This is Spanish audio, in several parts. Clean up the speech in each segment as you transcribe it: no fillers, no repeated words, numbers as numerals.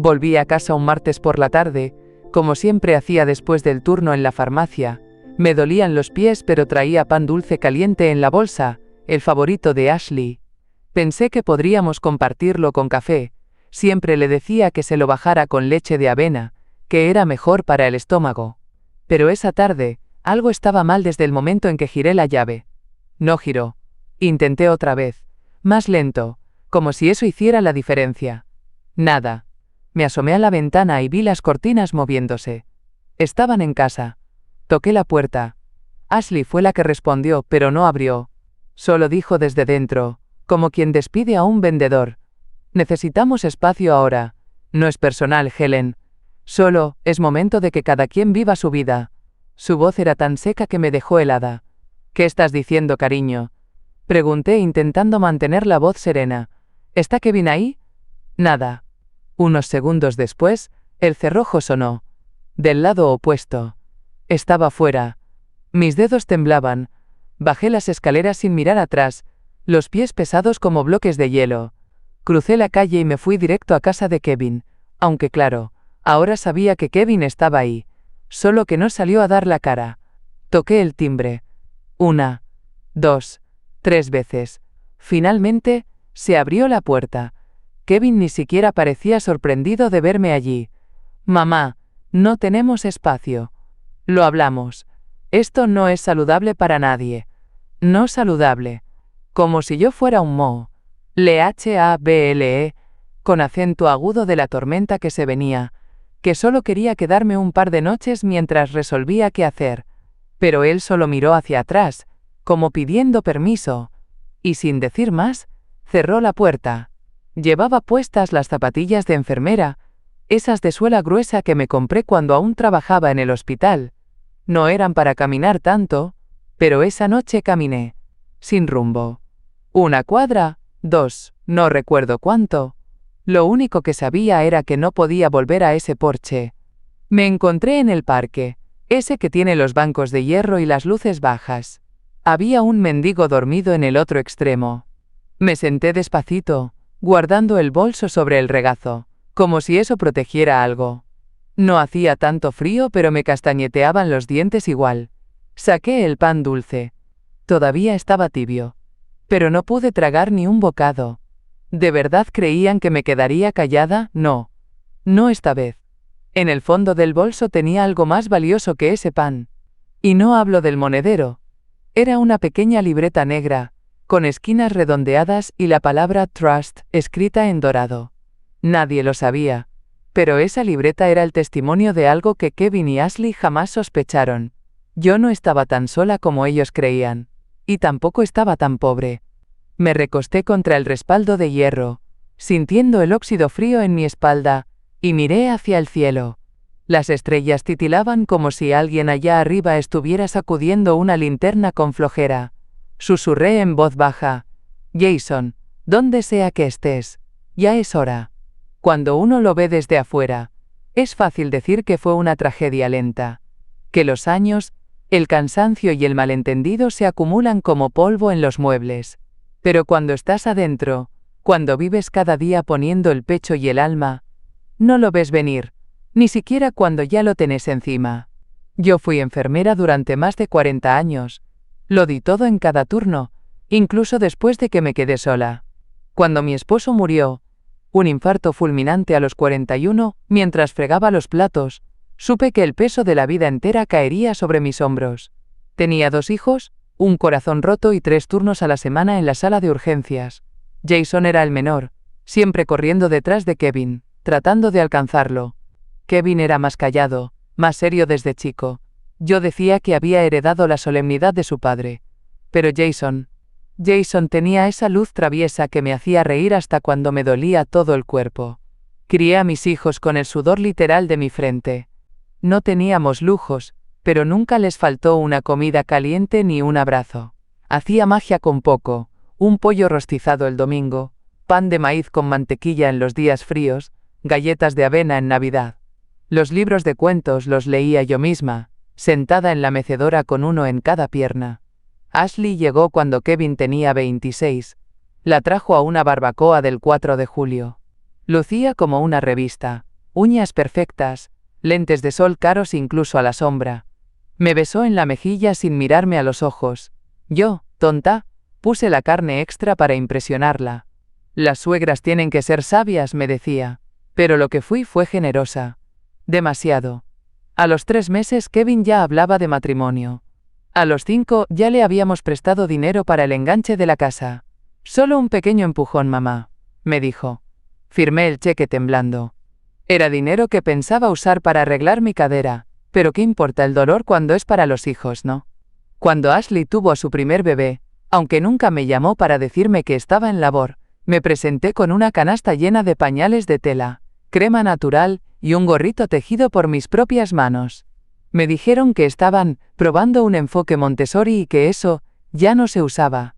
Volví a casa un martes por la tarde, como siempre hacía después del turno en la farmacia. Me dolían los pies, pero traía pan dulce caliente en la bolsa, el favorito de Ashley. Pensé que podríamos compartirlo con café. Siempre le decía que se lo bajara con leche de avena, que era mejor para el estómago. Pero esa tarde, algo estaba mal desde el momento en que giré la llave. No giró. Intenté otra vez, más lento, como si eso hiciera la diferencia. Nada. Me asomé a la ventana y vi las cortinas moviéndose. Estaban en casa. Toqué la puerta. Ashley fue la que respondió, pero no abrió. Solo dijo desde dentro, como quien despide a un vendedor: necesitamos espacio ahora. No es personal, Helen. Solo, es momento de que cada quien viva su vida. Su voz era tan seca que me dejó helada. ¿Qué estás diciendo, cariño? Pregunté intentando mantener la voz serena. ¿Está Kevin ahí? Nada. Unos segundos después, el cerrojo sonó. Del lado opuesto. Estaba fuera. Mis dedos temblaban. Bajé las escaleras sin mirar atrás, los pies pesados como bloques de hielo. Crucé la calle y me fui directo a casa de Kevin, aunque claro, ahora sabía que Kevin estaba ahí, solo que no salió a dar la cara. Toqué el timbre. 1, 2, 3 veces. Finalmente, se abrió la puerta. Kevin ni siquiera parecía sorprendido de verme allí. Mamá, no tenemos espacio. Lo hablamos. Esto no es saludable para nadie. No saludable. Como si yo fuera un moho. L-H-A-B-L-E, con acento agudo de la tormenta que se venía, que solo quería quedarme un par de noches mientras resolvía qué hacer. Pero él solo miró hacia atrás, como pidiendo permiso, y sin decir más, cerró la puerta. Llevaba puestas las zapatillas de enfermera, esas de suela gruesa que me compré cuando aún trabajaba en el hospital. No eran para caminar tanto, pero esa noche caminé, sin rumbo. 1 cuadra, 2, no recuerdo cuánto. Lo único que sabía era que no podía volver a ese porche. Me encontré en el parque, ese que tiene los bancos de hierro y las luces bajas. Había un mendigo dormido en el otro extremo. Me senté despacito, guardando el bolso sobre el regazo, como si eso protegiera algo. No hacía tanto frío, pero me castañeteaban los dientes igual. Saqué el pan dulce. Todavía estaba tibio. Pero no pude tragar ni un bocado. ¿De verdad creían que me quedaría callada? No. No esta vez. En el fondo del bolso tenía algo más valioso que ese pan. Y no hablo del monedero. Era una pequeña libreta negra, con esquinas redondeadas y la palabra Trust escrita en dorado. Nadie lo sabía, pero esa libreta era el testimonio de algo que Kevin y Ashley jamás sospecharon. Yo no estaba tan sola como ellos creían, y tampoco estaba tan pobre. Me recosté contra el respaldo de hierro, sintiendo el óxido frío en mi espalda, y miré hacia el cielo. Las estrellas titilaban como si alguien allá arriba estuviera sacudiendo una linterna con flojera. Susurré en voz baja: Jason, donde sea que estés, ya es hora. Cuando uno lo ve desde afuera, es fácil decir que fue una tragedia lenta, que los años, el cansancio y el malentendido se acumulan como polvo en los muebles. Pero cuando estás adentro, cuando vives cada día poniendo el pecho y el alma, no lo ves venir, ni siquiera cuando ya lo tenés encima. Yo fui enfermera durante más de 40 años. Lo di todo en cada turno, incluso después de que me quedé sola. Cuando mi esposo murió, un infarto fulminante a los 41, mientras fregaba los platos, supe que el peso de la vida entera caería sobre mis hombros. Tenía 2 hijos, un corazón roto y 3 turnos a la semana en la sala de urgencias. Jason era el menor, siempre corriendo detrás de Kevin, tratando de alcanzarlo. Kevin era más callado, más serio desde chico. Yo decía que había heredado la solemnidad de su padre. Pero Jason tenía esa luz traviesa que me hacía reír hasta cuando me dolía todo el cuerpo. Crié a mis hijos con el sudor literal de mi frente. No teníamos lujos, pero nunca les faltó una comida caliente ni un abrazo. Hacía magia con poco: un pollo rostizado el domingo, pan de maíz con mantequilla en los días fríos, galletas de avena en Navidad. Los libros de cuentos los leía yo misma, sentada en la mecedora con uno en cada pierna. Ashley llegó cuando Kevin tenía 26. La trajo a una barbacoa del 4 de julio. Lucía como una revista, uñas perfectas, lentes de sol caros incluso a la sombra. Me besó en la mejilla sin mirarme a los ojos. Yo, tonta, puse la carne extra para impresionarla. Las suegras tienen que ser sabias, me decía. Pero lo que fui fue generosa. Demasiado. A los 3 meses Kevin ya hablaba de matrimonio. A los 5 ya le habíamos prestado dinero para el enganche de la casa. Solo un pequeño empujón, mamá, me dijo. Firmé el cheque temblando. Era dinero que pensaba usar para arreglar mi cadera, pero ¿qué importa el dolor cuando es para los hijos, no? Cuando Ashley tuvo a su primer bebé, aunque nunca me llamó para decirme que estaba en labor, me presenté con una canasta llena de pañales de tela, crema natural y un gorrito tejido por mis propias manos. Me dijeron que estaban probando un enfoque Montessori y que eso ya no se usaba.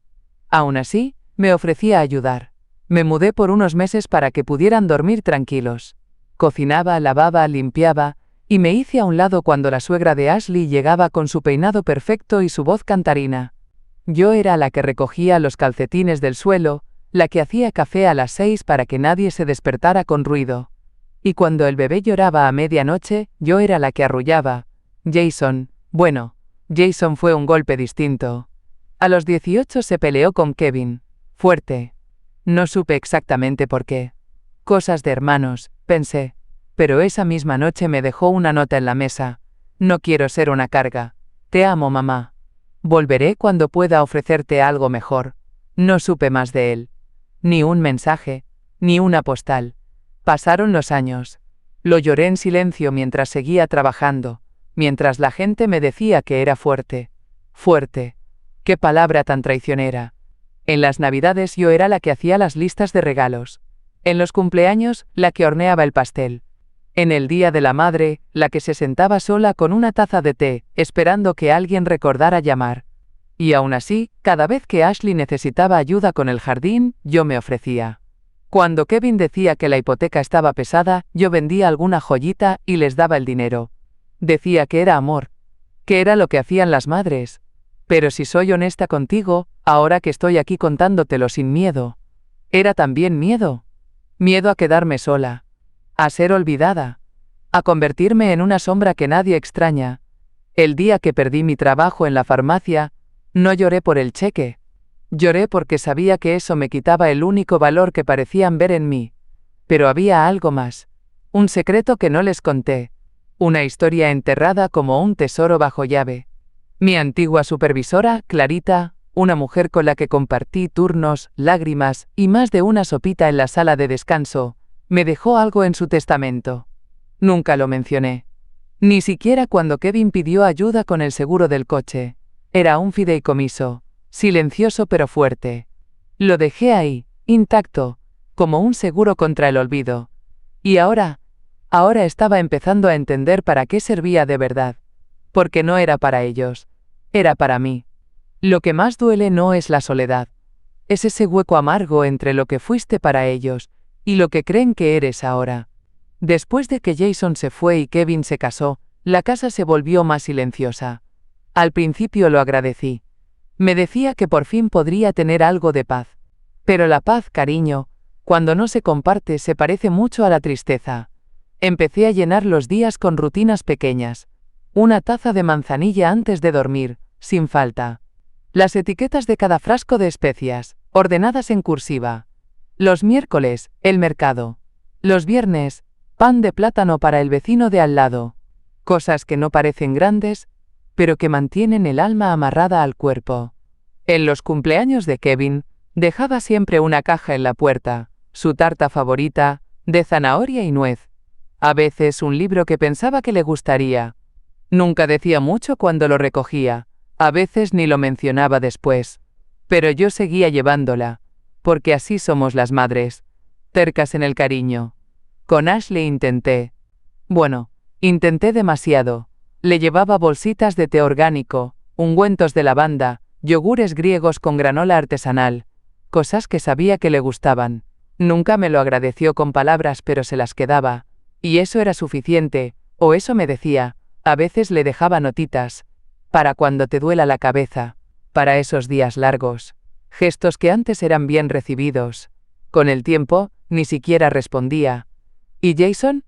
Aún así, me ofrecía ayudar. Me mudé por unos meses para que pudieran dormir tranquilos. Cocinaba, lavaba, limpiaba, y me hice a un lado cuando la suegra de Ashley llegaba con su peinado perfecto y su voz cantarina. Yo era la que recogía los calcetines del suelo, la que hacía café a las 6 para que nadie se despertara con ruido. Y cuando el bebé lloraba a medianoche, yo era la que arrullaba. Jason fue un golpe distinto. A los 18 se peleó con Kevin. Fuerte. No supe exactamente por qué. Cosas de hermanos, pensé. Pero esa misma noche me dejó una nota en la mesa. No quiero ser una carga. Te amo, mamá. Volveré cuando pueda ofrecerte algo mejor. No supe más de él. Ni un mensaje, ni una postal. Pasaron los años. Lo lloré en silencio mientras seguía trabajando, mientras la gente me decía que era fuerte. Fuerte. Qué palabra tan traicionera. En las Navidades yo era la que hacía las listas de regalos. En los cumpleaños, la que horneaba el pastel. En el Día de la Madre, la que se sentaba sola con una taza de té, esperando que alguien recordara llamar. Y aún así, cada vez que Ashley necesitaba ayuda con el jardín, yo me ofrecía. Cuando Kevin decía que la hipoteca estaba pesada, yo vendía alguna joyita y les daba el dinero. Decía que era amor, que era lo que hacían las madres. Pero si soy honesta contigo, ahora que estoy aquí contándotelo sin miedo, era también miedo. Miedo a quedarme sola, a ser olvidada, a convertirme en una sombra que nadie extraña. El día que perdí mi trabajo en la farmacia, no lloré por el cheque. Lloré porque sabía que eso me quitaba el único valor que parecían ver en mí. Pero había algo más. Un secreto que no les conté. Una historia enterrada como un tesoro bajo llave. Mi antigua supervisora, Clarita, una mujer con la que compartí turnos, lágrimas y más de una sopita en la sala de descanso, me dejó algo en su testamento. Nunca lo mencioné. Ni siquiera cuando Kevin pidió ayuda con el seguro del coche. Era un fideicomiso, silencioso pero fuerte. Lo dejé ahí, intacto, como un seguro contra el olvido. Y ahora estaba empezando a entender para qué servía de verdad. Porque no era para ellos, era para mí. Lo que más duele no es la soledad. Es ese hueco amargo entre lo que fuiste para ellos y lo que creen que eres ahora. Después de que Jason se fue y Kevin se casó, la casa se volvió más silenciosa. Al principio lo agradecí. Me decía que por fin podría tener algo de paz. Pero la paz, cariño, cuando no se comparte se parece mucho a la tristeza. Empecé a llenar los días con rutinas pequeñas. Una taza de manzanilla antes de dormir, sin falta. Las etiquetas de cada frasco de especias, ordenadas en cursiva. Los miércoles, el mercado. Los viernes, pan de plátano para el vecino de al lado. Cosas que no parecen grandes, pero que mantienen el alma amarrada al cuerpo. En los cumpleaños de Kevin, dejaba siempre una caja en la puerta, su tarta favorita, de zanahoria y nuez. A veces un libro que pensaba que le gustaría. Nunca decía mucho cuando lo recogía, a veces ni lo mencionaba después. Pero yo seguía llevándola, porque así somos las madres, tercas en el cariño. Con Ashley intenté demasiado. Le llevaba bolsitas de té orgánico, ungüentos de lavanda, yogures griegos con granola artesanal, cosas que sabía que le gustaban. Nunca me lo agradeció con palabras, pero se las quedaba, y eso era suficiente, o eso me decía. A veces le dejaba notitas, para cuando te duela la cabeza, para esos días largos, gestos que antes eran bien recibidos. Con el tiempo, ni siquiera respondía. ¿Y Jason?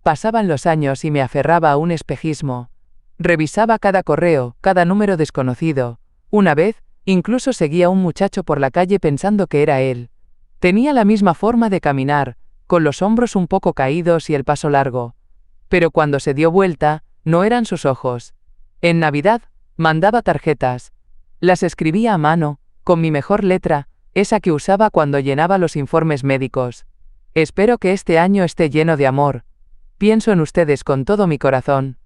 Pasaban los años y me aferraba a un espejismo. Revisaba cada correo, cada número desconocido. Una vez, incluso seguía a un muchacho por la calle pensando que era él. Tenía la misma forma de caminar, con los hombros un poco caídos y el paso largo. Pero cuando se dio vuelta, no eran sus ojos. En Navidad, mandaba tarjetas. Las escribía a mano, con mi mejor letra, esa que usaba cuando llenaba los informes médicos. Espero que este año esté lleno de amor. Pienso en ustedes con todo mi corazón.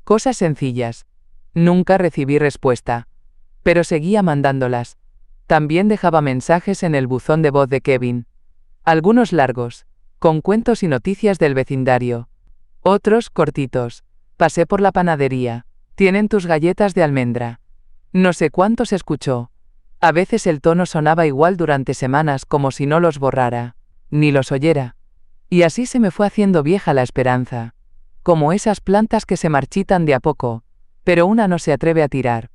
Cosas sencillas. Nunca recibí respuesta. Pero seguía mandándolas. También dejaba mensajes en el buzón de voz de Kevin. Algunos largos, con cuentos y noticias del vecindario. Otros cortitos. Pasé por la panadería. Tienen tus galletas de almendra. No sé cuántos escuchó. A veces el tono sonaba igual durante semanas como si no los borrara, ni los oyera. Y así se me fue haciendo vieja la esperanza. Como esas plantas que se marchitan de a poco, pero una no se atreve a tirar.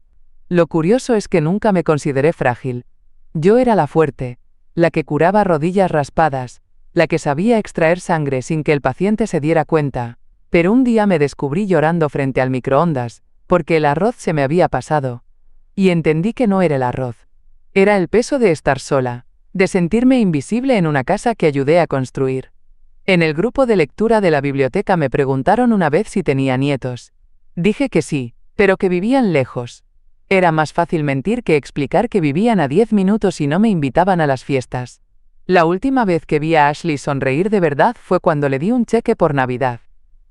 Lo curioso es que nunca me consideré frágil. Yo era la fuerte, la que curaba rodillas raspadas, la que sabía extraer sangre sin que el paciente se diera cuenta. Pero un día me descubrí llorando frente al microondas, porque el arroz se me había pasado. Y entendí que no era el arroz. Era el peso de estar sola, de sentirme invisible en una casa que ayudé a construir. En el grupo de lectura de la biblioteca me preguntaron una vez si tenía nietos. Dije que sí, pero que vivían lejos. Era más fácil mentir que explicar que vivían a 10 minutos y no me invitaban a las fiestas. La última vez que vi a Ashley sonreír de verdad fue cuando le di un cheque por Navidad.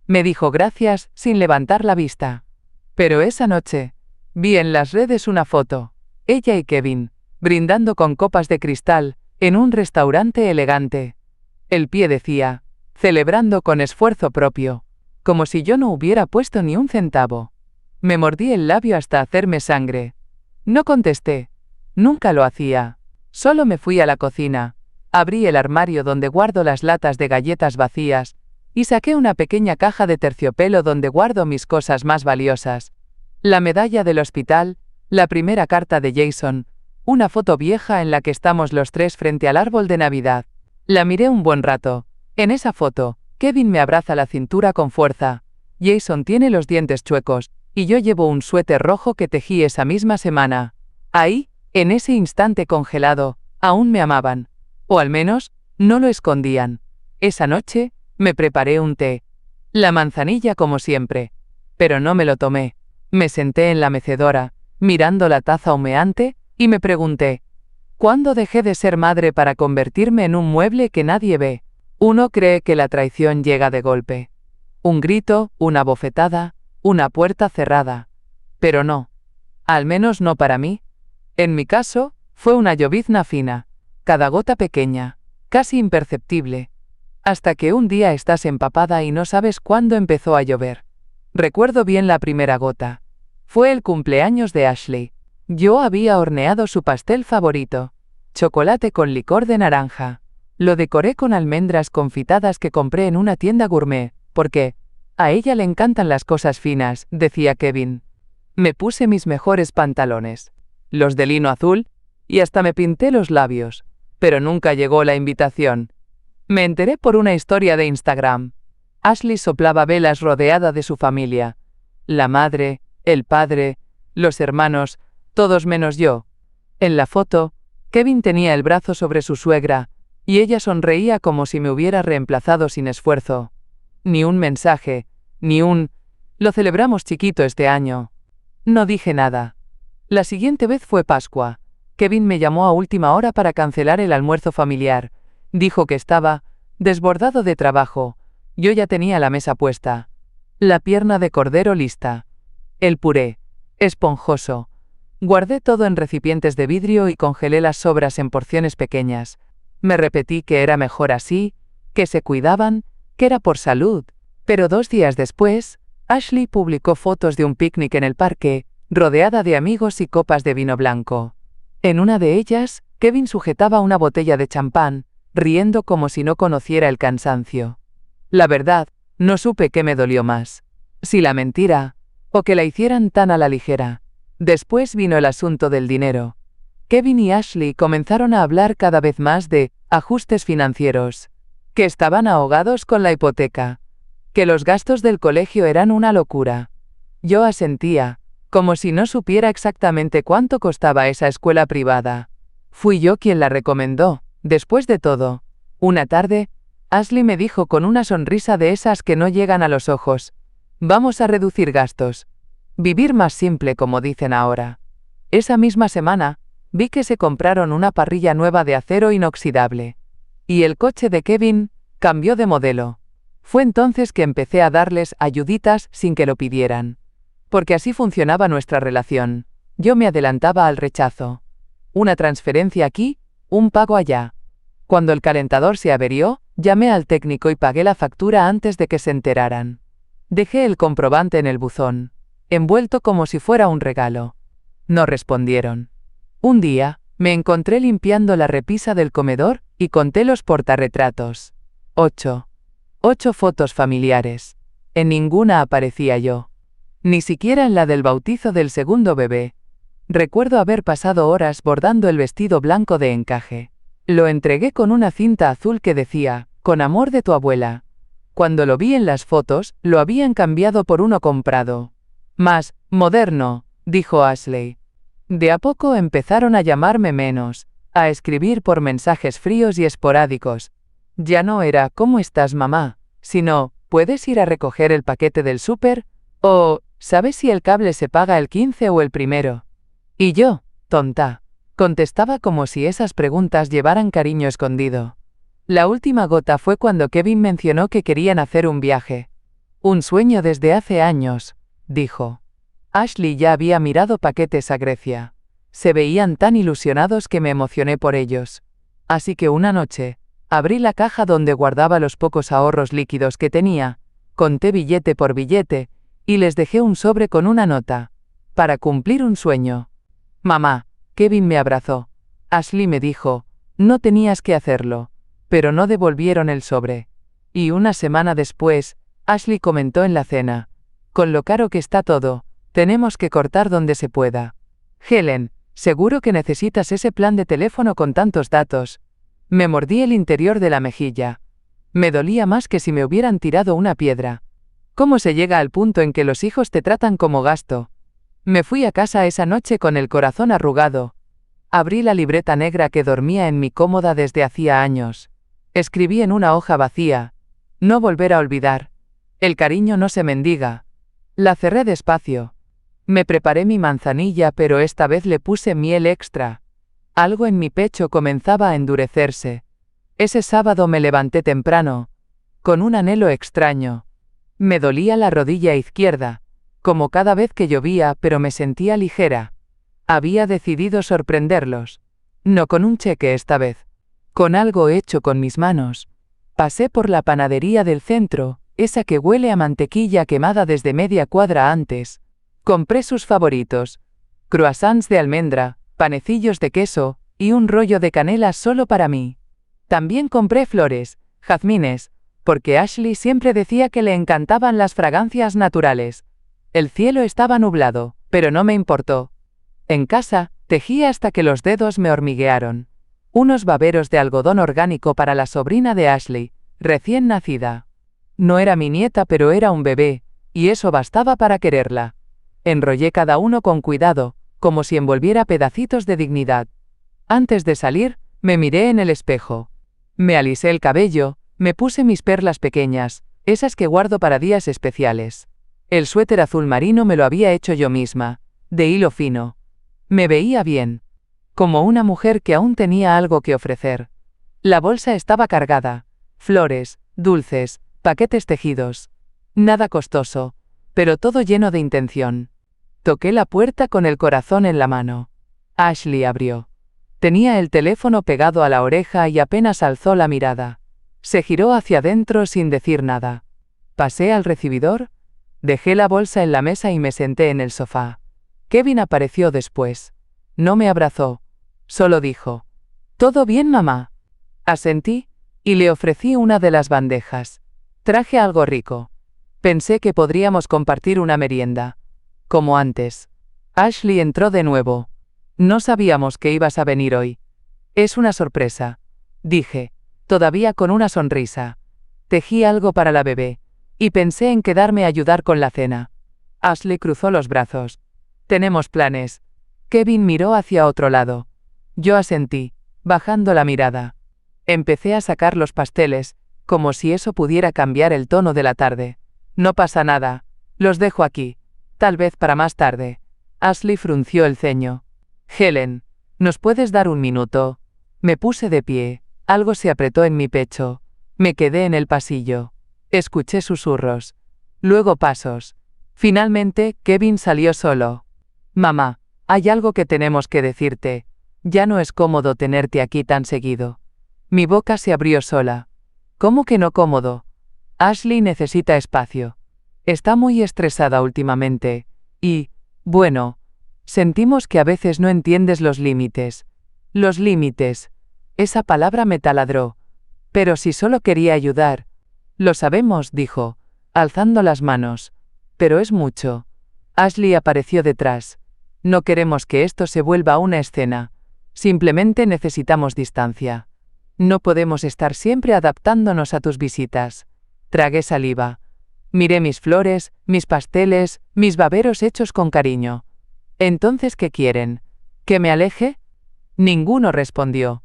Me dijo gracias, sin levantar la vista. Pero esa noche, vi en las redes una foto, ella y Kevin, brindando con copas de cristal, en un restaurante elegante. El pie decía, celebrando con esfuerzo propio, como si yo no hubiera puesto ni un centavo. Me mordí el labio hasta hacerme sangre. No contesté. Nunca lo hacía. Solo me fui a la cocina, abrí el armario donde guardo las latas de galletas vacías, y saqué una pequeña caja de terciopelo donde guardo mis cosas más valiosas. La medalla del hospital, la primera carta de Jason, una foto vieja en la que estamos los tres frente al árbol de Navidad. La miré un buen rato. En esa foto, Kevin me abraza la cintura con fuerza. Jason tiene los dientes chuecos, y yo llevo un suéter rojo que tejí esa misma semana. Ahí, en ese instante congelado, aún me amaban. O al menos, no lo escondían. Esa noche, me preparé un té. La manzanilla como siempre. Pero no me lo tomé. Me senté en la mecedora, mirando la taza humeante, y me pregunté, ¿cuándo dejé de ser madre para convertirme en un mueble que nadie ve? Uno cree que la traición llega de golpe. Un grito, una bofetada, una puerta cerrada. Pero no. Al menos no para mí. En mi caso, fue una llovizna fina, cada gota pequeña, casi imperceptible. Hasta que un día estás empapada y no sabes cuándo empezó a llover. Recuerdo bien la primera gota. Fue el cumpleaños de Ashley. Yo había horneado su pastel favorito, chocolate con licor de naranja. Lo decoré con almendras confitadas que compré en una tienda gourmet, porque a ella le encantan las cosas finas, decía Kevin. Me puse mis mejores pantalones, los de lino azul, y hasta me pinté los labios, pero nunca llegó la invitación. Me enteré por una historia de Instagram. Ashley soplaba velas rodeada de su familia. La madre, el padre, los hermanos, todos menos yo. En la foto, Kevin tenía el brazo sobre su suegra, y ella sonreía como si me hubiera reemplazado sin esfuerzo. Ni un mensaje, ni un «lo celebramos chiquito este año». No dije nada. La siguiente vez fue Pascua. Kevin me llamó a última hora para cancelar el almuerzo familiar. Dijo que estaba desbordado de trabajo. Yo ya tenía la mesa puesta. La pierna de cordero lista. El puré, esponjoso. Guardé todo en recipientes de vidrio y congelé las sobras en porciones pequeñas. Me repetí que era mejor así, que se cuidaban, que era por salud. Pero 2 días después, Ashley publicó fotos de un picnic en el parque, rodeada de amigos y copas de vino blanco. En una de ellas, Kevin sujetaba una botella de champán, riendo como si no conociera el cansancio. La verdad, no supe qué me dolió más. Si la mentira, o que la hicieran tan a la ligera. Después vino el asunto del dinero. Kevin y Ashley comenzaron a hablar cada vez más de ajustes financieros, que estaban ahogados con la hipoteca. que los gastos del colegio eran una locura. Yo asentía, como si no supiera exactamente cuánto costaba esa escuela privada. Fui yo quien la recomendó, después de todo. Una tarde, Ashley me dijo con una sonrisa de esas que no llegan a los ojos: vamos a reducir gastos. Vivir más simple, como dicen ahora. Esa misma semana, vi que se compraron una parrilla nueva de acero inoxidable. Y el coche de Kevin cambió de modelo. Fue entonces que empecé a darles ayuditas sin que lo pidieran. Porque así funcionaba nuestra relación. Yo me adelantaba al rechazo. Una transferencia aquí, un pago allá. Cuando el calentador se averió, llamé al técnico y pagué la factura antes de que se enteraran. Dejé el comprobante en el buzón, envuelto como si fuera un regalo. No respondieron. Un día, me encontré limpiando la repisa del comedor y conté los portarretratos. 8 fotos familiares. En ninguna aparecía yo. Ni siquiera en la del bautizo del segundo bebé. Recuerdo haber pasado horas bordando el vestido blanco de encaje. Lo entregué con una cinta azul que decía: con amor de tu abuela. Cuando lo vi en las fotos, lo habían cambiado por uno comprado. Más moderno, dijo Ashley. De a poco empezaron a llamarme menos, a escribir por mensajes fríos y esporádicos. Ya no era ¿cómo estás, mamá?, sino ¿puedes ir a recoger el paquete del súper? O ¿sabes si el cable se paga el 15 o el primero? Y yo, tonta, contestaba como si esas preguntas llevaran cariño escondido. La última gota fue cuando Kevin mencionó que querían hacer un viaje. Un sueño desde hace años, dijo. Ashley ya había mirado paquetes a Grecia. Se veían tan ilusionados que me emocioné por ellos. Así que una noche, abrí la caja donde guardaba los pocos ahorros líquidos que tenía, conté billete por billete, y les dejé un sobre con una nota. Para cumplir un sueño. Mamá, Kevin me abrazó. Ashley me dijo: no tenías que hacerlo. Pero no devolvieron el sobre. Y una semana después, Ashley comentó en la cena: con lo caro que está todo, tenemos que cortar donde se pueda. Helen, seguro que necesitas ese plan de teléfono con tantos datos. Me mordí el interior de la mejilla. Me dolía más que si me hubieran tirado una piedra. ¿Cómo se llega al punto en que los hijos te tratan como gasto? Me fui a casa esa noche con el corazón arrugado. Abrí la libreta negra que dormía en mi cómoda desde hacía años. Escribí en una hoja vacía: no volver a olvidar. El cariño no se mendiga. La cerré despacio. Me preparé mi manzanilla, pero esta vez le puse miel extra. Algo en mi pecho comenzaba a endurecerse. Ese sábado me levanté temprano, con un anhelo extraño. Me dolía la rodilla izquierda, como cada vez que llovía, pero me sentía ligera. Había decidido sorprenderlos. No con un cheque esta vez. Con algo hecho con mis manos. Pasé por la panadería del centro, esa que huele a mantequilla quemada desde media cuadra antes. Compré sus favoritos: croissants de almendra, panecillos de queso, y un rollo de canela solo para mí. También compré flores, jazmines, porque Ashley siempre decía que le encantaban las fragancias naturales. El cielo estaba nublado, pero no me importó. En casa, tejí hasta que los dedos me hormiguearon. Unos baberos de algodón orgánico para la sobrina de Ashley, recién nacida. No era mi nieta, pero era un bebé, y eso bastaba para quererla. Enrollé cada uno con cuidado, como si envolviera pedacitos de dignidad. Antes de salir, me miré en el espejo. Me alisé el cabello, me puse mis perlas pequeñas, esas que guardo para días especiales. El suéter azul marino me lo había hecho yo misma, de hilo fino. Me veía bien. Como una mujer que aún tenía algo que ofrecer. La bolsa estaba cargada. Flores, dulces, paquetes tejidos. Nada costoso, pero todo lleno de intención. Toqué la puerta con el corazón en la mano. Ashley abrió. Tenía el teléfono pegado a la oreja y apenas alzó la mirada. Se giró hacia adentro sin decir nada. Pasé al recibidor, dejé la bolsa en la mesa y me senté en el sofá. Kevin apareció después. No me abrazó. Solo dijo: ¿todo bien, mamá? Asentí, y le ofrecí una de las bandejas. Traje algo rico. Pensé que podríamos compartir una merienda. Como antes. Ashley entró de nuevo. No sabíamos que ibas a venir hoy. Es una sorpresa, dije, todavía con una sonrisa. Tejí algo para la bebé, y pensé en quedarme a ayudar con la cena. Ashley cruzó los brazos. Tenemos planes. Kevin miró hacia otro lado. Yo asentí, bajando la mirada. Empecé a sacar los pasteles, como si eso pudiera cambiar el tono de la tarde. No pasa nada. Los dejo aquí. Tal vez para más tarde. Ashley frunció el ceño. Helen, ¿nos puedes dar un minuto? Me puse de pie. Algo se apretó en mi pecho. Me quedé en el pasillo. Escuché susurros. Luego pasos. Finalmente, Kevin salió solo. Mamá, hay algo que tenemos que decirte. Ya no es cómodo tenerte aquí tan seguido. Mi boca se abrió sola. ¿Cómo que no cómodo? Ashley necesita espacio. Está muy estresada últimamente. Y, bueno, sentimos que a veces no entiendes los límites. Los límites. Esa palabra me taladró. Pero si solo quería ayudar. Lo sabemos, dijo, alzando las manos. Pero es mucho. Ashley apareció detrás. No queremos que esto se vuelva una escena. Simplemente necesitamos distancia. No podemos estar siempre adaptándonos a tus visitas. Tragué saliva. Miré mis flores, mis pasteles, mis baberos hechos con cariño. Entonces, ¿qué quieren? ¿Que me aleje? Ninguno respondió.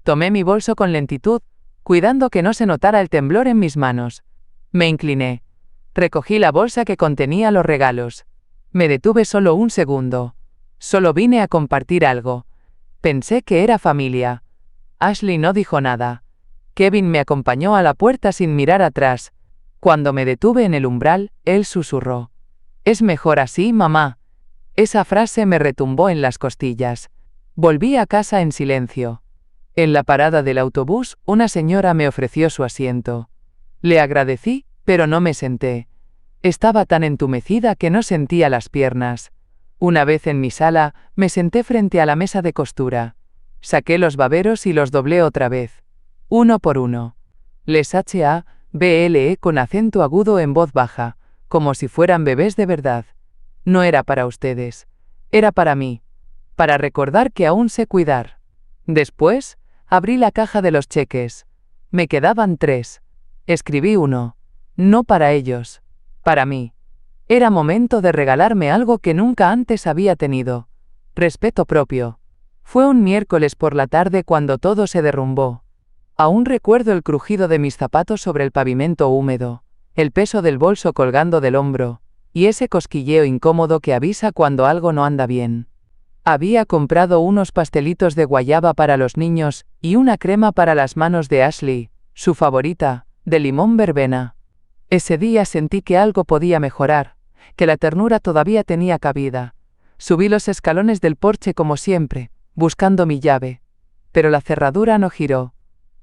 Tomé mi bolso con lentitud, cuidando que no se notara el temblor en mis manos. Me incliné. Recogí la bolsa que contenía los regalos. Me detuve solo un segundo. Solo vine a compartir algo. Pensé que era familia. Ashley no dijo nada. Kevin me acompañó a la puerta sin mirar atrás. Cuando me detuve en el umbral, él susurró. «Es mejor así, mamá». Esa frase me retumbó en las costillas. Volví a casa en silencio. En la parada del autobús, una señora me ofreció su asiento. Le agradecí, pero no me senté. Estaba tan entumecida que no sentía las piernas. Una vez en mi sala, me senté frente a la mesa de costura. Saqué los baberos y los doblé otra vez. Uno por uno. Les HABLE con acento agudo en voz baja, como si fueran bebés de verdad. No era para ustedes. Era para mí. Para recordar que aún sé cuidar. Después, abrí la caja de los cheques. Me quedaban 3. Escribí uno. No para ellos. Para mí. Era momento de regalarme algo que nunca antes había tenido. Respeto propio. Fue un miércoles por la tarde cuando todo se derrumbó. Aún recuerdo el crujido de mis zapatos sobre el pavimento húmedo, el peso del bolso colgando del hombro, y ese cosquilleo incómodo que avisa cuando algo no anda bien. Había comprado unos pastelitos de guayaba para los niños y una crema para las manos de Ashley, su favorita, de limón verbena. Ese día sentí que algo podía mejorar, que la ternura todavía tenía cabida. Subí los escalones del porche como siempre, buscando mi llave. Pero la cerradura no giró.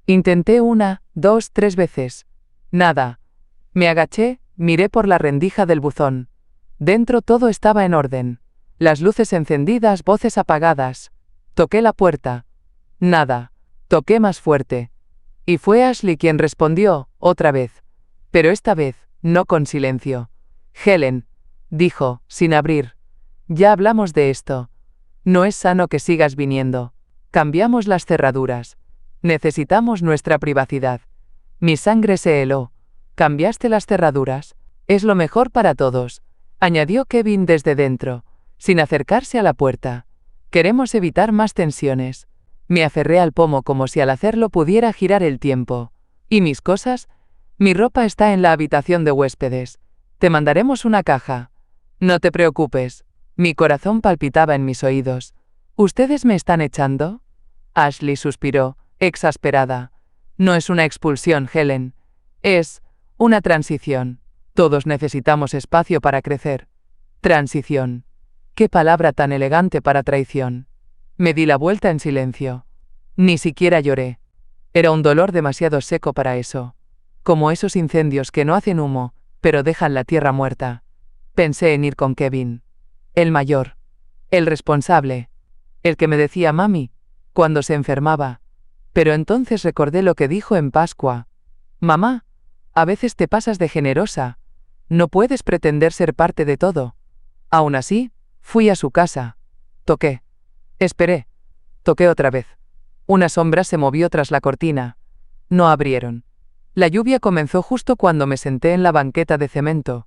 Intenté 1, 2, 3 veces. Nada. Me agaché, miré por la rendija del buzón. Dentro todo estaba en orden. Las luces encendidas, voces apagadas. Toqué la puerta. Nada. Toqué más fuerte. Y fue Ashley quien respondió, otra vez. Pero esta vez, no con silencio. Helen, dijo, sin abrir. Ya hablamos de esto. No es sano que sigas viniendo. Cambiamos las cerraduras. Necesitamos nuestra privacidad. Mi sangre se heló. ¿Cambiaste las cerraduras? Es lo mejor para todos, añadió Kevin desde dentro, sin acercarse a la puerta. Queremos evitar más tensiones. Me aferré al pomo como si al hacerlo pudiera girar el tiempo. ¿Y mis cosas? Mi ropa está en la habitación de huéspedes. Te mandaremos una caja. No te preocupes. Mi corazón palpitaba en mis oídos. ¿Ustedes me están echando? Ashley suspiró, exasperada. No es una expulsión, Helen. Es una transición. Todos necesitamos espacio para crecer. Transición. Qué palabra tan elegante para traición. Me di la vuelta en silencio. Ni siquiera lloré. Era un dolor demasiado seco para eso. Como esos incendios que no hacen humo, pero dejan la tierra muerta. Pensé en ir con Kevin. El mayor. El responsable. El que me decía mami, cuando se enfermaba. Pero entonces recordé lo que dijo en Pascua. Mamá, a veces te pasas de generosa. No puedes pretender ser parte de todo. Aún así, fui a su casa. Toqué. Esperé. Toqué otra vez. Una sombra se movió tras la cortina. No abrieron. La lluvia comenzó justo cuando me senté en la banqueta de cemento.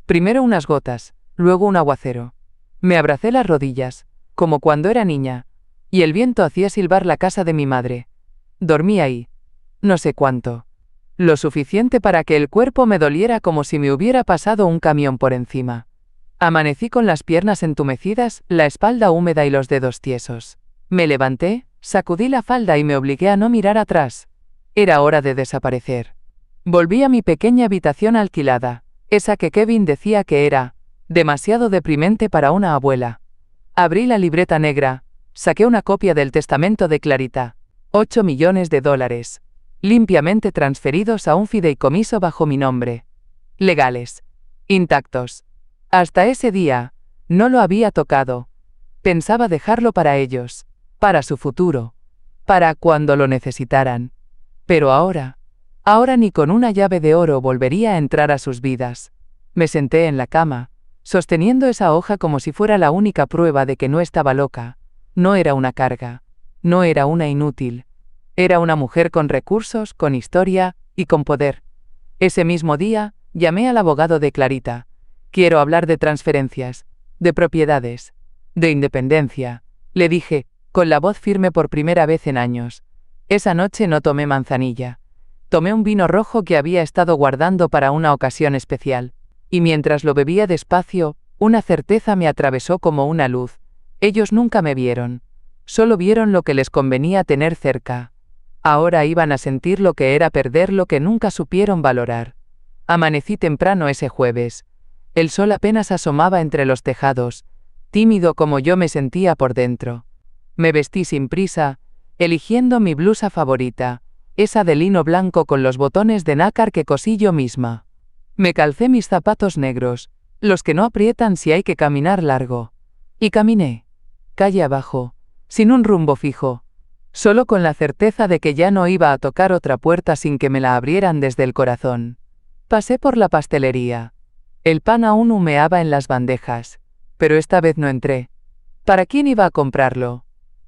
Primero unas gotas, luego un aguacero. Me abracé las rodillas, como cuando era niña, y el viento hacía silbar la casa de mi madre. Dormí ahí. No sé cuánto. Lo suficiente para que el cuerpo me doliera como si me hubiera pasado un camión por encima. Amanecí con las piernas entumecidas, la espalda húmeda y los dedos tiesos. Me levanté, sacudí la falda y me obligué a no mirar atrás. Era hora de desaparecer. Volví a mi pequeña habitación alquilada, esa que Kevin decía que era demasiado deprimente para una abuela. Abrí la libreta negra, saqué una copia del testamento de Clarita. 8 millones de dólares. Limpiamente transferidos a un fideicomiso bajo mi nombre. Legales. Intactos. Hasta ese día, no lo había tocado. Pensaba dejarlo para ellos, para su futuro, para cuando lo necesitaran. Pero ahora ni con una llave de oro volvería a entrar a sus vidas. Me senté en la cama, sosteniendo esa hoja como si fuera la única prueba de que no estaba loca. No era una carga. No era una inútil. Era una mujer con recursos, con historia y con poder. Ese mismo día, llamé al abogado de Clarita. Quiero hablar de transferencias, de propiedades, de independencia, le dije, con la voz firme por primera vez en años. Esa noche no tomé manzanilla. Tomé un vino rojo que había estado guardando para una ocasión especial, y mientras lo bebía despacio, una certeza me atravesó como una luz. Ellos nunca me vieron. Solo vieron lo que les convenía tener cerca. Ahora iban a sentir lo que era perder lo que nunca supieron valorar. Amanecí temprano ese jueves. El sol apenas asomaba entre los tejados, tímido como yo me sentía por dentro. Me vestí sin prisa, eligiendo mi blusa favorita, esa de lino blanco con los botones de nácar que cosí yo misma. Me calcé mis zapatos negros, los que no aprietan si hay que caminar largo. Y caminé, calle abajo, sin un rumbo fijo, solo con la certeza de que ya no iba a tocar otra puerta sin que me la abrieran desde el corazón. Pasé por la pastelería. El pan aún humeaba en las bandejas, pero esta vez no entré. ¿Para quién iba a comprarlo?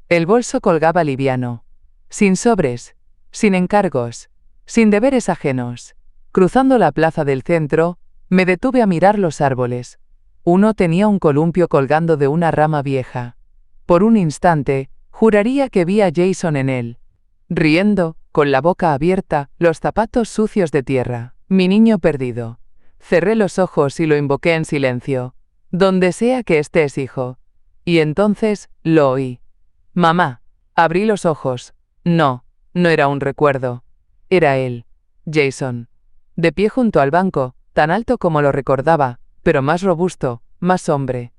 El bolso colgaba liviano, sin sobres, sin encargos, sin deberes ajenos. Cruzando la plaza del centro, me detuve a mirar los árboles. Uno tenía un columpio colgando de una rama vieja. Por un instante, juraría que vi a Jason en él, riendo, con la boca abierta, los zapatos sucios de tierra, mi niño perdido. Cerré los ojos y lo invoqué en silencio. Donde sea que estés, hijo. Y entonces, lo oí. Mamá. Abrí los ojos. No era un recuerdo. Era él, Jason. De pie junto al banco, tan alto como lo recordaba, pero más robusto, más hombre.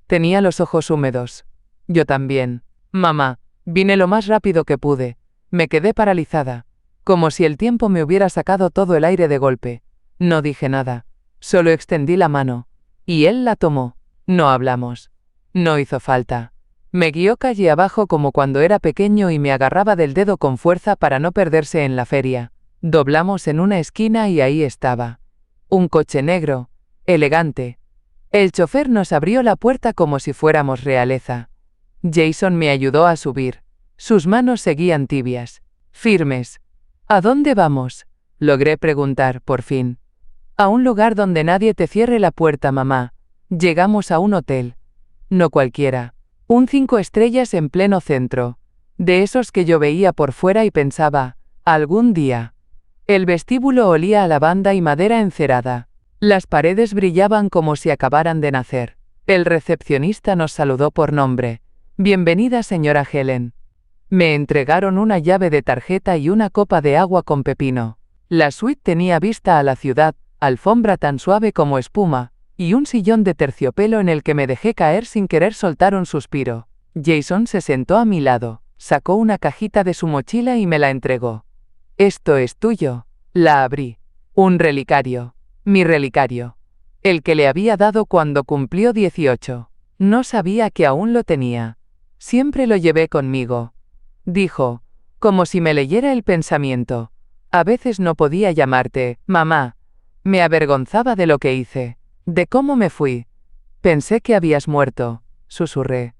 Tenía los ojos húmedos. Yo también. Mamá. Vine lo más rápido que pude. Me quedé paralizada. Como si el tiempo me hubiera sacado todo el aire de golpe. No dije nada. Solo extendí la mano. Y él la tomó. No hablamos. No hizo falta. Me guió calle abajo como cuando era pequeño y me agarraba del dedo con fuerza para no perderse en la feria. Doblamos en una esquina y ahí estaba. Un coche negro, elegante. El chofer nos abrió la puerta como si fuéramos realeza. Jason me ayudó a subir. Sus manos seguían tibias, firmes. ¿A dónde vamos? Logré preguntar, por fin. A un lugar donde nadie te cierre la puerta, mamá. Llegamos a un hotel. No cualquiera. Un 5 estrellas en pleno centro. De esos que yo veía por fuera y pensaba, algún día. El vestíbulo olía a lavanda y madera encerada. Las paredes brillaban como si acabaran de nacer. El recepcionista nos saludó por nombre. Bienvenida, señora Helen. Me entregaron una llave de tarjeta y una copa de agua con pepino. La suite tenía vista a la ciudad, alfombra tan suave como espuma, y un sillón de terciopelo en el que me dejé caer sin querer soltar un suspiro. Jason se sentó a mi lado, sacó una cajita de su mochila y me la entregó. Esto es tuyo. La abrí. Un relicario. Mi relicario. El que le había dado cuando cumplió 18. No sabía que aún lo tenía. Siempre lo llevé conmigo. Dijo, como si me leyera el pensamiento. A veces no podía llamarte, mamá. Me avergonzaba de lo que hice, de cómo me fui. Pensé que habías muerto, susurré.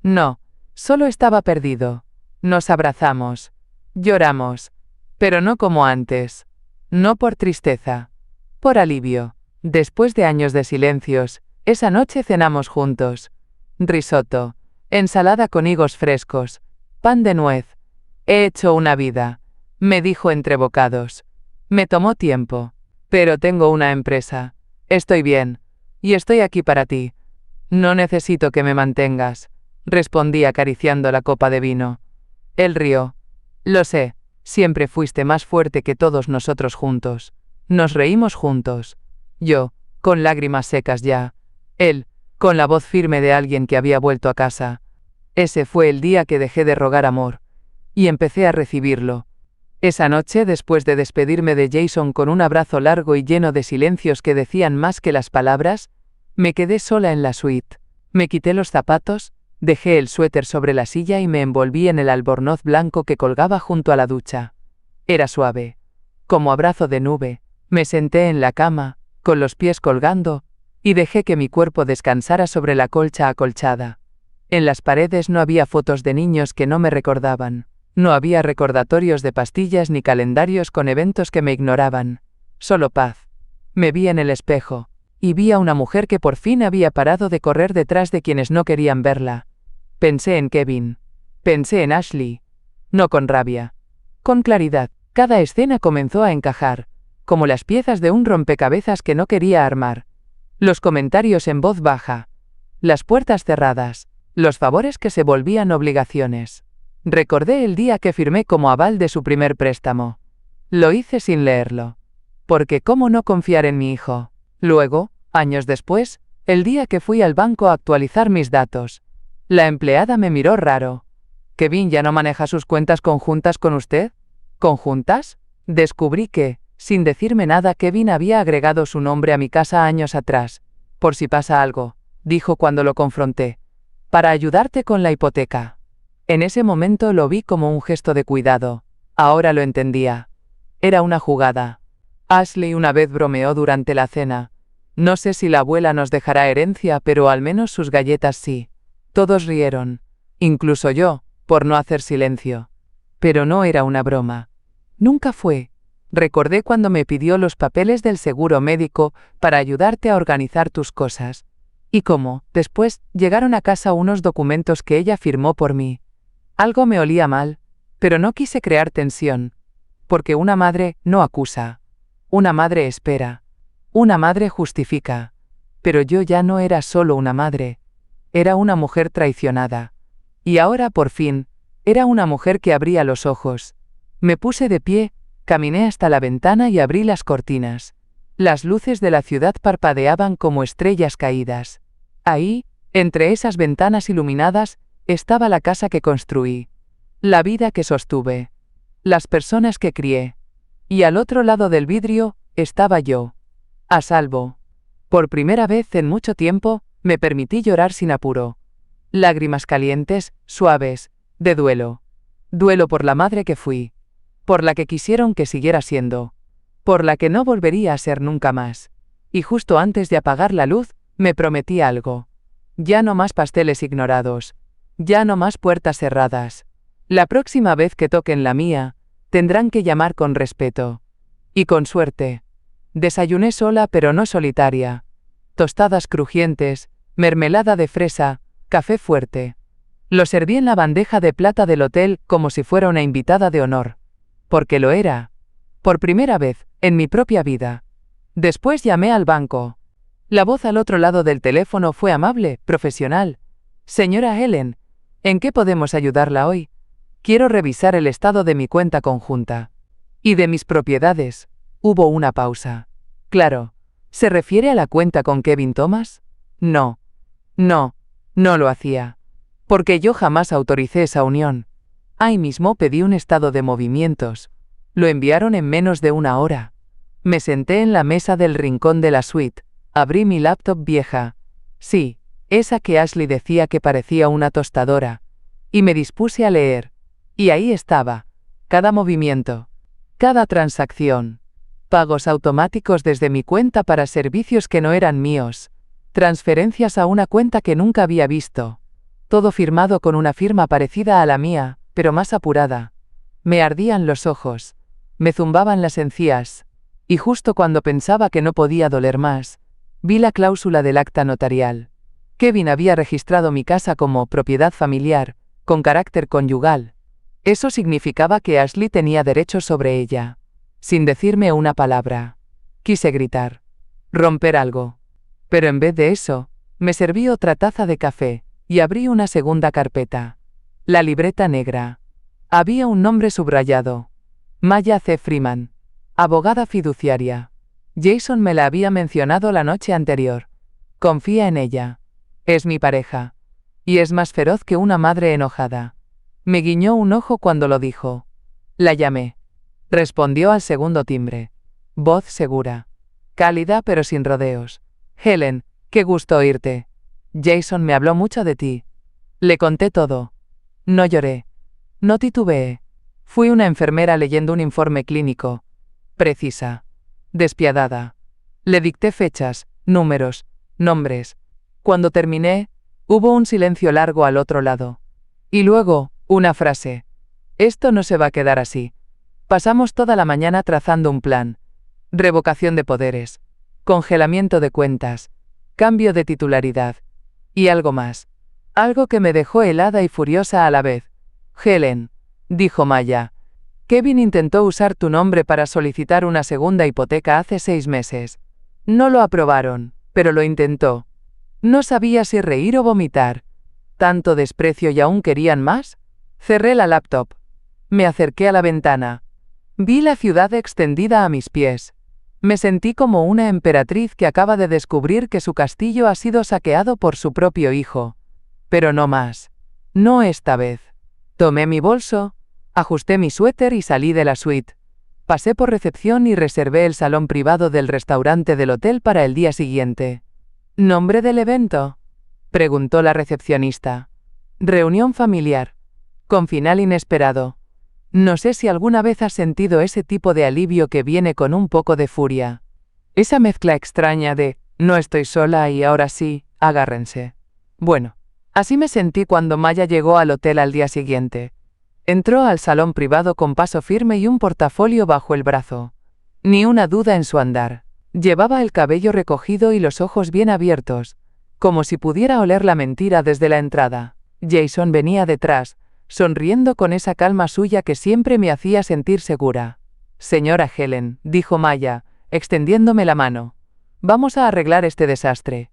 No, solo estaba perdido. Nos abrazamos. Lloramos. Pero no como antes. No por tristeza. Por alivio. Después de años de silencios, esa noche cenamos juntos. Risotto, ensalada con higos frescos, pan de nuez. He hecho una vida, me dijo entre bocados. Me tomó tiempo. Pero tengo una empresa. Estoy bien. Y estoy aquí para ti. No necesito que me mantengas, respondí acariciando la copa de vino. Él rió. Lo sé, siempre fuiste más fuerte que todos nosotros juntos. Nos reímos juntos. Yo, con lágrimas secas ya. Él, con la voz firme de alguien que había vuelto a casa. Ese fue el día que dejé de rogar amor. Y empecé a recibirlo. Esa noche, después de despedirme de Jason con un abrazo largo y lleno de silencios que decían más que las palabras, me quedé sola en la suite. Me quité los zapatos, dejé el suéter sobre la silla y me envolví en el albornoz blanco que colgaba junto a la ducha. Era suave. Como abrazo de nube, me senté en la cama, con los pies colgando, y dejé que mi cuerpo descansara sobre la colcha acolchada. En las paredes no había fotos de niños que no me recordaban. No había recordatorios de pastillas ni calendarios con eventos que me ignoraban. Solo paz. Me vi en el espejo, y vi a una mujer que por fin había parado de correr detrás de quienes no querían verla. Pensé en Kevin. Pensé en Ashley. No con rabia. Con claridad. Cada escena comenzó a encajar, como las piezas de un rompecabezas que no quería armar. Los comentarios en voz baja. Las puertas cerradas. Los favores que se volvían obligaciones. Recordé el día que firmé como aval de su primer préstamo. Lo hice sin leerlo. Porque ¿cómo no confiar en mi hijo? Luego, años después, el día que fui al banco a actualizar mis datos. La empleada me miró raro. ¿Kevin ya no maneja sus cuentas conjuntas con usted? ¿Conjuntas? Descubrí que, sin decirme nada, Kevin había agregado su nombre a mi casa años atrás. Por si pasa algo, dijo cuando lo confronté. Para ayudarte con la hipoteca. En ese momento lo vi como un gesto de cuidado. Ahora lo entendía. Era una jugada. Ashley una vez bromeó durante la cena. No sé si la abuela nos dejará herencia, pero al menos sus galletas sí. Todos rieron. Incluso yo, por no hacer silencio. Pero no era una broma. Nunca fue. Recordé cuando me pidió los papeles del seguro médico para ayudarte a organizar tus cosas. Y cómo, después, llegaron a casa unos documentos que ella firmó por mí. Algo me olía mal, pero no quise crear tensión. Porque una madre no acusa. Una madre espera. Una madre justifica. Pero yo ya no era solo una madre. Era una mujer traicionada. Y ahora, por fin, era una mujer que abría los ojos. Me puse de pie, caminé hasta la ventana y abrí las cortinas. Las luces de la ciudad parpadeaban como estrellas caídas. Ahí, entre esas ventanas iluminadas, estaba la casa que construí. La vida que sostuve. Las personas que crié. Y al otro lado del vidrio, estaba yo. A salvo. Por primera vez en mucho tiempo, me permití llorar sin apuro. Lágrimas calientes, suaves, de duelo. Duelo por la madre que fui. Por la que quisieron que siguiera siendo. Por la que no volvería a ser nunca más. Y justo antes de apagar la luz, me prometí algo. Ya no más pasteles ignorados. Ya no más puertas cerradas. La próxima vez que toquen la mía, tendrán que llamar con respeto. Y con suerte. Desayuné sola pero no solitaria. Tostadas crujientes, mermelada de fresa, café fuerte. Lo serví en la bandeja de plata del hotel como si fuera una invitada de honor. Porque lo era. Por primera vez, en mi propia vida. Después llamé al banco. La voz al otro lado del teléfono fue amable, profesional. Señora Helen, ¿en qué podemos ayudarla hoy? Quiero revisar el estado de mi cuenta conjunta. Y de mis propiedades. Hubo una pausa. Claro. ¿Se refiere a la cuenta con Kevin Thomas? No. No. No lo hacía. Porque yo jamás autoricé esa unión. Ahí mismo pedí un estado de movimientos. Lo enviaron en menos de una hora. Me senté en la mesa del rincón de la suite. Abrí mi laptop vieja. Sí, esa que Ashley decía que parecía una tostadora. Y me dispuse a leer. Y ahí estaba. Cada movimiento. Cada transacción. Pagos automáticos desde mi cuenta para servicios que no eran míos. Transferencias a una cuenta que nunca había visto. Todo firmado con una firma parecida a la mía, pero más apurada. Me ardían los ojos. Me zumbaban las encías. Y justo cuando pensaba que no podía doler más, vi la cláusula del acta notarial. Kevin había registrado mi casa como propiedad familiar, con carácter conyugal. Eso significaba que Ashley tenía derechos sobre ella. Sin decirme una palabra. Quise gritar. Romper algo. Pero en vez de eso, me serví otra taza de café, y abrí una segunda carpeta. La libreta negra. Había un nombre subrayado. Maya C. Freeman. Abogada fiduciaria. Jason me la había mencionado la noche anterior. Confía en ella. Es mi pareja. Y es más feroz que una madre enojada. Me guiñó un ojo cuando lo dijo. La llamé. Respondió al segundo timbre. Voz segura. Cálida pero sin rodeos. Helen, qué gusto oírte. Jason me habló mucho de ti. Le conté todo. No lloré. No titubeé. Fui una enfermera leyendo un informe clínico. Precisa. Despiadada. Le dicté fechas, números, nombres. Cuando terminé, hubo un silencio largo al otro lado. Y luego, una frase. Esto no se va a quedar así. Pasamos toda la mañana trazando un plan. Revocación de poderes. Congelamiento de cuentas. Cambio de titularidad. Y algo más. Algo que me dejó helada y furiosa a la vez. Helen, dijo Maya. Kevin intentó usar tu nombre para solicitar una segunda hipoteca hace 6 meses. No lo aprobaron, pero lo intentó. No sabía si reír o vomitar. ¿Tanto desprecio y aún querían más? Cerré la laptop. Me acerqué a la ventana. Vi la ciudad extendida a mis pies. Me sentí como una emperatriz que acaba de descubrir que su castillo ha sido saqueado por su propio hijo. Pero no más. No esta vez. Tomé mi bolso, ajusté mi suéter y salí de la suite. Pasé por recepción y reservé el salón privado del restaurante del hotel para el día siguiente. ¿Nombre del evento?, preguntó la recepcionista. Reunión familiar. Con final inesperado. No sé si alguna vez has sentido ese tipo de alivio que viene con un poco de furia. Esa mezcla extraña de, no estoy sola y ahora sí, agárrense. Bueno, así me sentí cuando Maya llegó al hotel al día siguiente. Entró al salón privado con paso firme y un portafolio bajo el brazo. Ni una duda en su andar. Llevaba el cabello recogido y los ojos bien abiertos, como si pudiera oler la mentira desde la entrada. Jason venía detrás, sonriendo con esa calma suya que siempre me hacía sentir segura. Señora Helen, dijo Maya, extendiéndome la mano. Vamos a arreglar este desastre.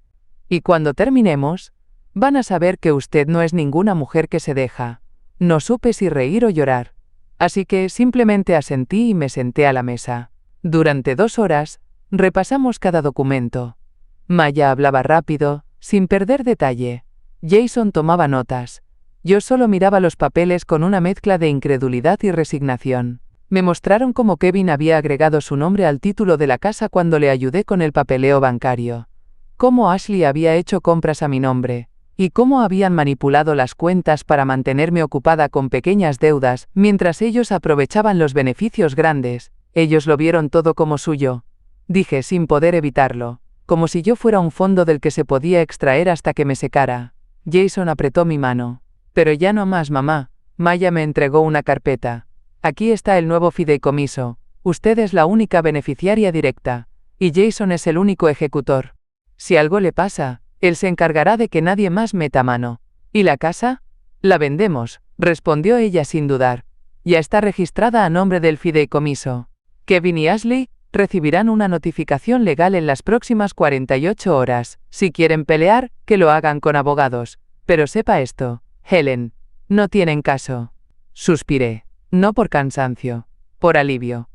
Y cuando terminemos, van a saber que usted no es ninguna mujer que se deja. No supe si reír o llorar. Así que simplemente asentí y me senté a la mesa. Durante 2 horas, repasamos cada documento. Maya hablaba rápido, sin perder detalle. Jason tomaba notas. Yo solo miraba los papeles con una mezcla de incredulidad y resignación. Me mostraron cómo Kevin había agregado su nombre al título de la casa cuando le ayudé con el papeleo bancario. Cómo Ashley había hecho compras a mi nombre. Y cómo habían manipulado las cuentas para mantenerme ocupada con pequeñas deudas, mientras ellos aprovechaban los beneficios grandes. Ellos lo vieron todo como suyo. Dije sin poder evitarlo, como si yo fuera un fondo del que se podía extraer hasta que me secara. Jason apretó mi mano. Pero ya no más, mamá. Maya me entregó una carpeta. Aquí está el nuevo fideicomiso. Usted es la única beneficiaria directa. Y Jason es el único ejecutor. Si algo le pasa, él se encargará de que nadie más meta mano. ¿Y la casa? La vendemos, respondió ella sin dudar. Ya está registrada a nombre del fideicomiso. Kevin y Ashley recibirán una notificación legal en las próximas 48 horas. Si quieren pelear, que lo hagan con abogados. Pero sepa esto, Helen, no tienen caso. Suspiré. No por cansancio. Por alivio.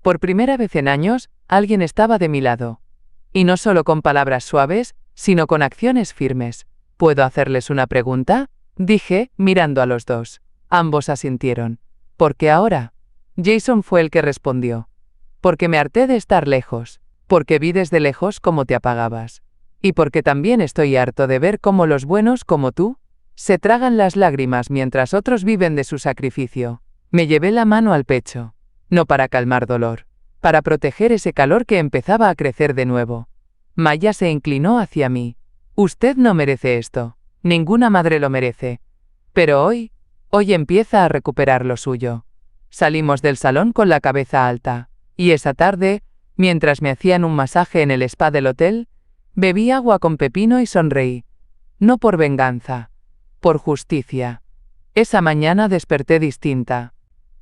Por primera vez en años, alguien estaba de mi lado. Y no solo con palabras suaves, sino con acciones firmes. ¿Puedo hacerles una pregunta?, dije, mirando a los dos. Ambos asintieron. ¿Por qué ahora? Jason fue el que respondió. Porque me harté de estar lejos. Porque vi desde lejos cómo te apagabas. Y porque también estoy harto de ver cómo los buenos como tú se tragan las lágrimas mientras otros viven de su sacrificio. Me llevé la mano al pecho. No para calmar dolor. Para proteger ese calor que empezaba a crecer de nuevo. Maya se inclinó hacia mí. Usted no merece esto. Ninguna madre lo merece. Pero hoy empieza a recuperar lo suyo. Salimos del salón con la cabeza alta. Y esa tarde, Mientras me hacían un masaje en el spa del hotel, bebí agua con pepino y sonreí. No por venganza, por justicia. Esa mañana desperté distinta.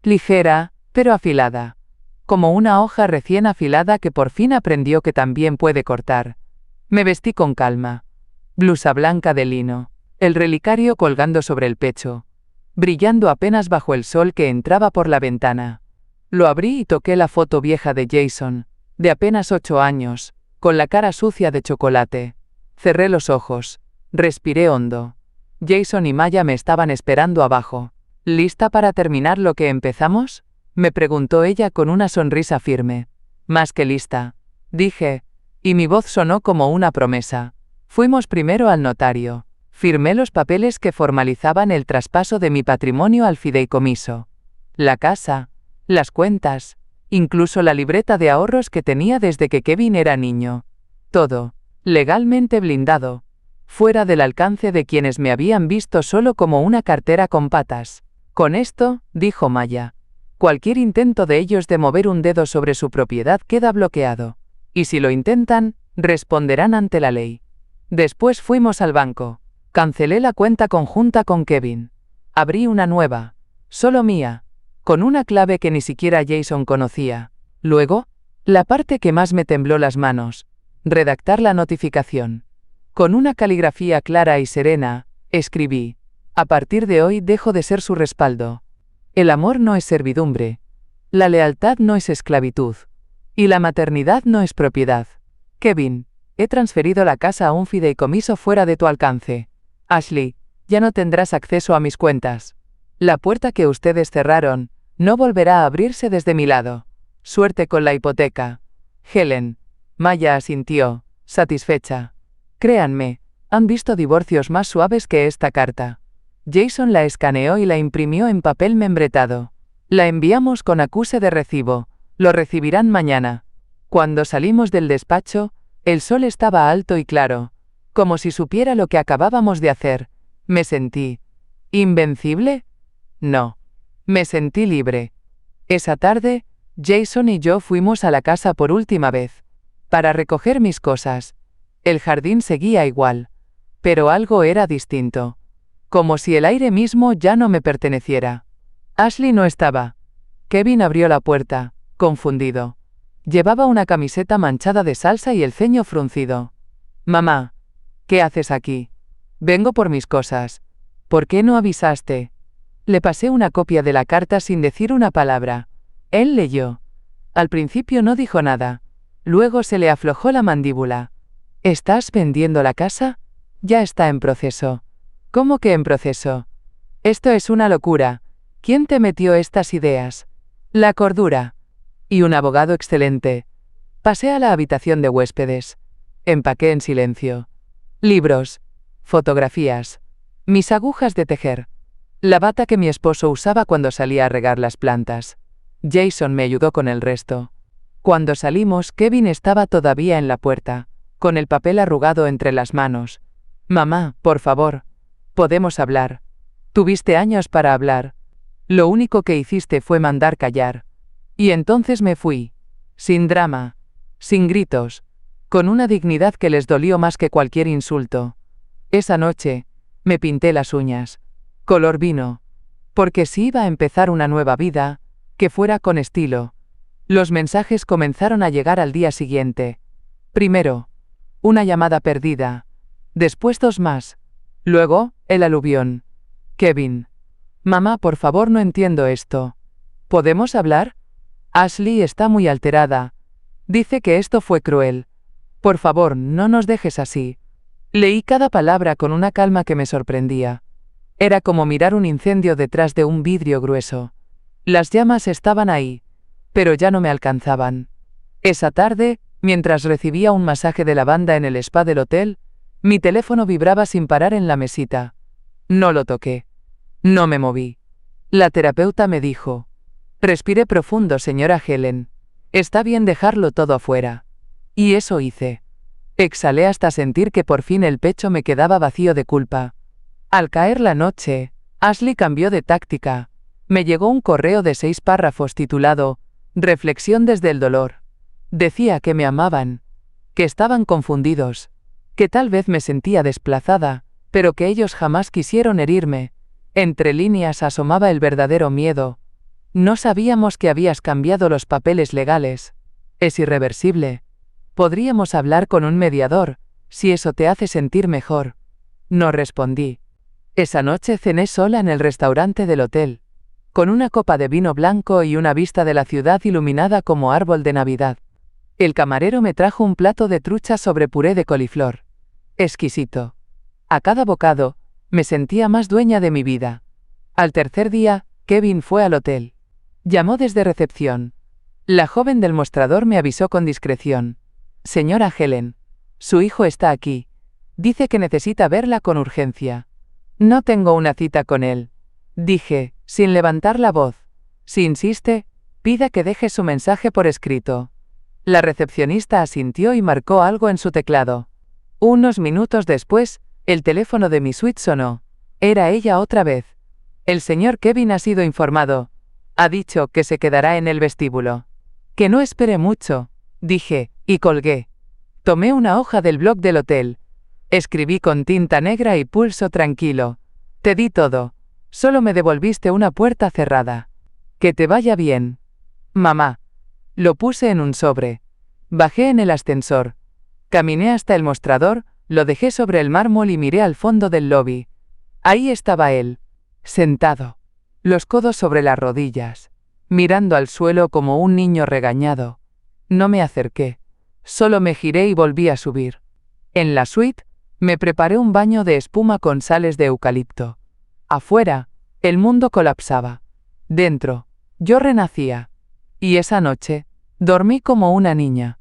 Ligera, pero afilada. Como una hoja recién afilada que por fin aprendió que también puede cortar. Me vestí con calma. Blusa blanca de lino, el relicario colgando sobre el pecho, brillando apenas bajo el sol que entraba por la ventana. Lo abrí y toqué la foto vieja de Jason, de apenas 8 años, con la cara sucia de chocolate. Cerré los ojos, respiré hondo. Jason y Maya me estaban esperando abajo. ¿Lista para terminar lo que empezamos?, me preguntó ella con una sonrisa firme. Más que lista, dije, y mi voz sonó como una promesa. Fuimos primero al notario. Firmé los papeles que formalizaban el traspaso de mi patrimonio al fideicomiso. La casa, las cuentas, incluso la libreta de ahorros que tenía desde que Kevin era niño. Todo, legalmente blindado, fuera del alcance de quienes me habían visto solo como una cartera con patas. Con esto, dijo Maya, cualquier intento de ellos de mover un dedo sobre su propiedad queda bloqueado. Y si lo intentan, responderán ante la ley. Después fuimos al banco. Cancelé la cuenta conjunta con Kevin. Abrí una nueva, solo mía, con una clave que ni siquiera Jason conocía. Luego, la parte que más me tembló las manos, redactar la notificación. Con una caligrafía clara y serena, escribí: a partir de hoy dejo de ser su respaldo. El amor no es servidumbre. La lealtad no es esclavitud. Y la maternidad no es propiedad. Kevin, he transferido la casa a un fideicomiso fuera de tu alcance. Ashley, ya no tendrás acceso a mis cuentas. La puerta que ustedes cerraron no volverá a abrirse desde mi lado. Suerte con la hipoteca. Helen. Maya asintió, satisfecha. Créanme, han visto divorcios más suaves que esta carta. Jason la escaneó y la imprimió en papel membretado. La enviamos con acuse de recibo. Lo recibirán mañana. Cuando salimos del despacho, el sol estaba alto y claro, como si supiera lo que acabábamos de hacer. Me sentí ¿invencible? No. Me sentí libre. Esa tarde, Jason y yo fuimos a la casa por última vez, para recoger mis cosas. El jardín seguía igual, pero algo era distinto. Como si el aire mismo ya no me perteneciera. Ashley no estaba. Kevin abrió la puerta, confundido. Llevaba una camiseta manchada de salsa y el ceño fruncido. Mamá, ¿qué haces aquí? Vengo por mis cosas. ¿Por qué no avisaste? Le pasé una copia de la carta sin decir una palabra. Él leyó. Al principio no dijo nada. Luego se le aflojó la mandíbula. ¿Estás vendiendo la casa? Ya está en proceso. ¿Cómo que en proceso? Esto es una locura. ¿Quién te metió estas ideas? La cordura. Y un abogado excelente. Pasé a la habitación de huéspedes. Empaqué en silencio. Libros. Fotografías. Mis agujas de tejer. La bata que mi esposo usaba cuando salía a regar las plantas. Jason me ayudó con el resto. Cuando salimos, Kevin estaba todavía en la puerta, con el papel arrugado entre las manos. Mamá, por favor. Podemos hablar. Tuviste años para hablar. Lo único que hiciste fue mandar callar. Y entonces me fui. Sin drama. Sin gritos. Con una dignidad que les dolió más que cualquier insulto. Esa noche, me pinté las uñas. Color vino. Porque si iba a empezar una nueva vida, que fuera con estilo. Los mensajes comenzaron a llegar al día siguiente. Primero, una llamada perdida. Después 2 más. Luego, el aluvión. Kevin. Mamá, por favor, no entiendo esto. ¿Podemos hablar? Ashley está muy alterada. Dice que esto fue cruel. Por favor, no nos dejes así. Leí cada palabra con una calma que me sorprendía. Era como mirar un incendio detrás de un vidrio grueso. Las llamas estaban ahí, pero ya no me alcanzaban. Esa tarde, mientras recibía un masaje de lavanda en el spa del hotel, mi teléfono vibraba sin parar en la mesita. No lo toqué. No me moví. La terapeuta me dijo: respire profundo, señora Helen. Está bien dejarlo todo afuera. Y eso hice. Exhalé hasta sentir que por fin el pecho me quedaba vacío de culpa. Al caer la noche, Ashley cambió de táctica. Me llegó un correo de 6 párrafos titulado «Reflexión desde el dolor». Decía que me amaban, que estaban confundidos, que tal vez me sentía desplazada, pero que ellos jamás quisieron herirme. Entre líneas asomaba el verdadero miedo. No sabíamos que habías cambiado los papeles legales. Es irreversible. Podríamos hablar con un mediador, si eso te hace sentir mejor. No respondí. Esa noche cené sola en el restaurante del hotel, con una copa de vino blanco y una vista de la ciudad iluminada como árbol de Navidad. El camarero me trajo un plato de trucha sobre puré de coliflor. Exquisito. A cada bocado, me sentía más dueña de mi vida. Al tercer día, Kevin fue al hotel. Llamó desde recepción. La joven del mostrador me avisó con discreción. Señora Helen, su hijo está aquí. Dice que necesita verla con urgencia. No tengo una cita con él, dije, sin levantar la voz. Si insiste, pida que deje su mensaje por escrito. La recepcionista asintió y marcó algo en su teclado. Unos minutos después, el teléfono de mi suite sonó. Era ella otra vez. El señor Kevin ha sido informado. Ha dicho que se quedará en el vestíbulo. Que no espere mucho, dije, y colgué. Tomé una hoja del blog del hotel. Escribí con tinta negra y pulso tranquilo. Te di todo. Solo me devolviste una puerta cerrada. Que te vaya bien. Mamá. Lo puse en un sobre. Bajé en el ascensor. Caminé hasta el mostrador, lo dejé sobre el mármol y miré al fondo del lobby. Ahí estaba él, sentado, los codos sobre las rodillas, mirando al suelo como un niño regañado. No me acerqué. Solo me giré y volví a subir. En la suite, me preparé un baño de espuma con sales de eucalipto. Afuera, el mundo colapsaba. Dentro, yo renacía. Y esa noche, dormí como una niña.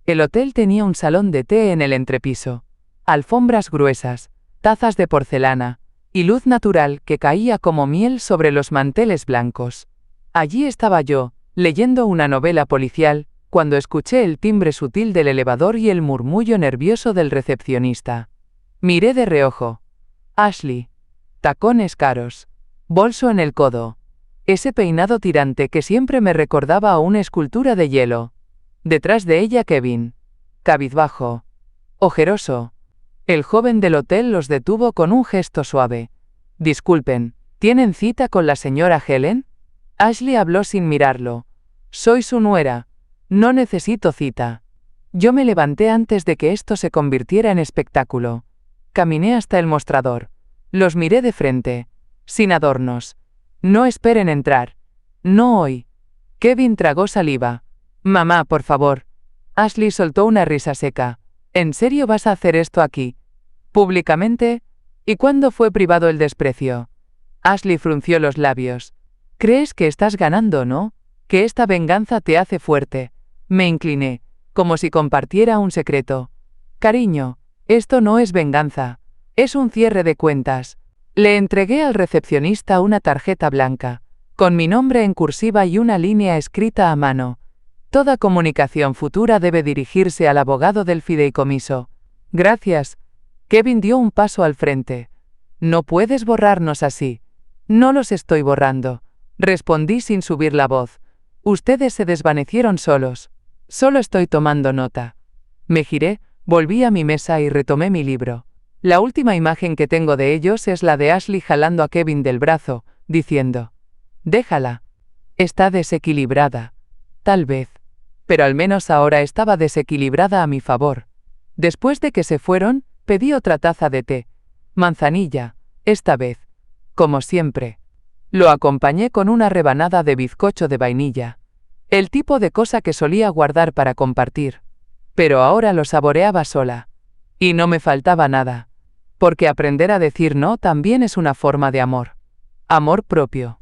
El hotel tenía un salón de té en el entrepiso. Alfombras gruesas, tazas de porcelana, y luz natural que caía como miel sobre los manteles blancos. Allí estaba yo, leyendo una novela policial, cuando escuché el timbre sutil del elevador y el murmullo nervioso del recepcionista. Miré de reojo. Ashley. Tacones caros. Bolso en el codo. Ese peinado tirante que siempre me recordaba a una escultura de hielo. Detrás de ella Kevin. Cabizbajo. Ojeroso. El joven del hotel los detuvo con un gesto suave. Disculpen, ¿tienen cita con la señora Helen? Ashley habló sin mirarlo. Soy su nuera. No necesito cita. Yo me levanté antes de que esto se convirtiera en espectáculo. Caminé hasta el mostrador. Los miré de frente. Sin adornos. No esperen entrar. No hoy. Kevin tragó saliva. Mamá, por favor. Ashley soltó una risa seca. ¿En serio vas a hacer esto aquí? ¿Públicamente? ¿Y cuándo fue privado el desprecio? Ashley frunció los labios. ¿Crees que estás ganando, no? Que esta venganza te hace fuerte. Me incliné, como si compartiera un secreto. Cariño, esto no es venganza. Es un cierre de cuentas. Le entregué al recepcionista una tarjeta blanca, con mi nombre en cursiva y una línea escrita a mano. Toda comunicación futura debe dirigirse al abogado del fideicomiso. Gracias. Kevin dio un paso al frente. No puedes borrarnos así. No los estoy borrando. Respondí sin subir la voz. Ustedes se desvanecieron solos. Solo estoy tomando nota. Me giré, volví a mi mesa y retomé mi libro. La última imagen que tengo de ellos es la de Ashley jalando a Kevin del brazo, diciendo: déjala. Está desequilibrada. Tal vez. Pero al menos ahora estaba desequilibrada a mi favor. Después de que se fueron, pedí otra taza de té. Manzanilla, esta vez. Como siempre. Lo acompañé con una rebanada de bizcocho de vainilla. El tipo de cosa que solía guardar para compartir. Pero ahora lo saboreaba sola. Y no me faltaba nada. Porque aprender a decir no también es una forma de amor. Amor propio.